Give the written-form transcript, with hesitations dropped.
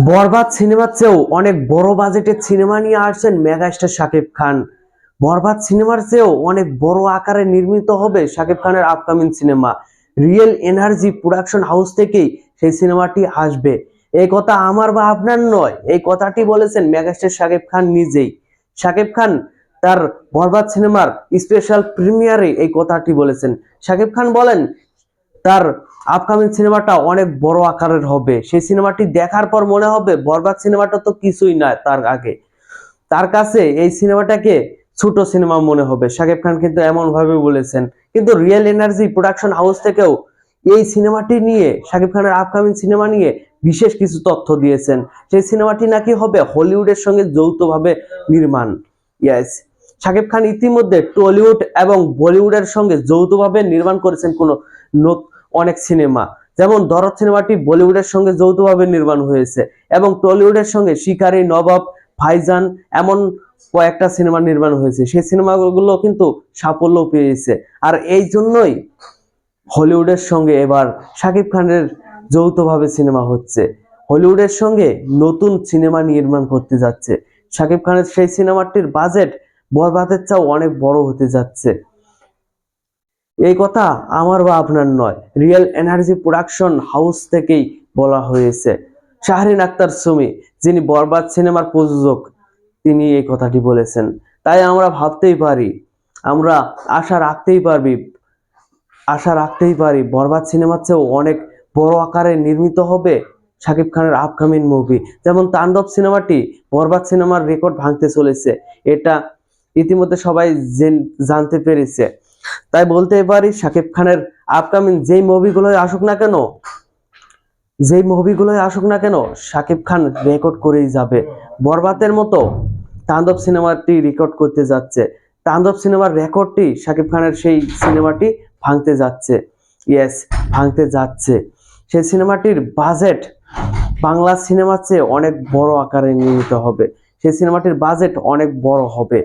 বরবাদ সিনেমার চেয়েও অনেক বড় বাজেটের সিনেমা নিয়ে আসছেন মেগাস্টার শাকিব খান। বরবাদ সিনেমার চেয়েও অনেক বড় আকারে নির্মিত হবে শাকিব খানের upcoming cinema. Real energy production house থেকেই সেই সিনেমাটি আসবে। এই কথা আমার বা আপনার নয়, এই কথাটি বলেছেন মেগাস্টার শাকিব খান নিজেই। শাকিব খান তার বরবাদ সিনেমার স্পেশাল প্রিমিয়ারে এই কথাটি বলেছেন। শাকিব খান বলেন তার আপকামিং সিনেমাটা অনেক বড় আকারের হবে। সেই সিনেমাটি দেখার পর মনে হবে বরবাদ সিনেমাটা তো কিছুই নয় তার আগে। তার কাছে এই সিনেমাটাকে ছোট সিনেমা মনে হবে। শাকিব খান কিন্তু এমন ভাবে বলেছেন। কিন্তু রিয়েল এনার্জি প্রোডাকশন হাউস থেকেও এই সিনেমাটি নিয়ে, শাকিব খানের আপকামিং সিনেমা নিয়ে বিশেষ কিছু তথ্য দিয়েছেন। সেই সিনেমাটি নাকি হবে হলিউডের সঙ্গে যৌথভাবে নির্মাণ। ইয়েস, শাকিব খান ইতিমধ্যে টলিউড এবং বলিউডের সঙ্গে যৌথভাবে নির্মাণ করেছেন অনেক সিনেমা। যেমন দরদ সিনেমাটি বলিউডের সঙ্গে যৌথভাবে নির্মাণ হয়েছে এবং টলিউডের সঙ্গে শিকারী, নবাব, ভাইজান এমন কয়েকটা সিনেমা নির্মাণ হয়েছে। সেই সিনেমাগুলো কিন্তু সাফল্য পেয়েছে। আর এই জন্যই হলিউডের সঙ্গে এবার শাকিব খানের যৌথভাবে সিনেমা হচ্ছে। হলিউডের সঙ্গে নতুন সিনেমা নির্মাণ করতে যাচ্ছে শাকিব খানের। সেই সিনেমাটির বাজেট বরবাদের চেয়েও অনেক বড় হতে যাচ্ছে। এই কথা আমার বা আপনার নয়, রিয়েল এনার্জি প্রোডাকশন হাউস থেকেই বলা হয়েছে। শাহরিন আক্তার সুমি, যিনি বরবাদ সিনেমার প্রযোজক, তিনি এই কথাটি বলেছেন। তাই আমরা ভাবতেই পারি, আমরা আশা রাখতেই পারি বরবাদ সিনেমার চেয়েও অনেক বড় আকারে নির্মিত হবে শাকিব খানের আপকামিং মুভি। যেমন তাণ্ডব সিনেমাটি বরবাদ সিনেমার রেকর্ড ভাঙতে চলেছে, এটা ইতিমধ্যে সবাই জানতে পেরেছে। তাই বলতে পারি শাকিব খানের আপকামিং যেই মুভিগুলোই আসুক না কেন শাকিব খান রেকর্ড করেই যাবে। বরবাদের মতো তাণ্ডব সিনেমাটি রেকর্ড করতে যাচ্ছে। তাণ্ডব সিনেমার রেকর্ডটি শাকিব খানের সেই সিনেমাটি ভাঙতে যাচ্ছে। ইয়েস, ভাঙতে যাচ্ছে। সেই সিনেমাটির বাজেট বাংলা সিনেমার চেয়ে অনেক বড় আকারে নির্মিত হবে। সেই সিনেমাটির বাজেট অনেক বড় হবে।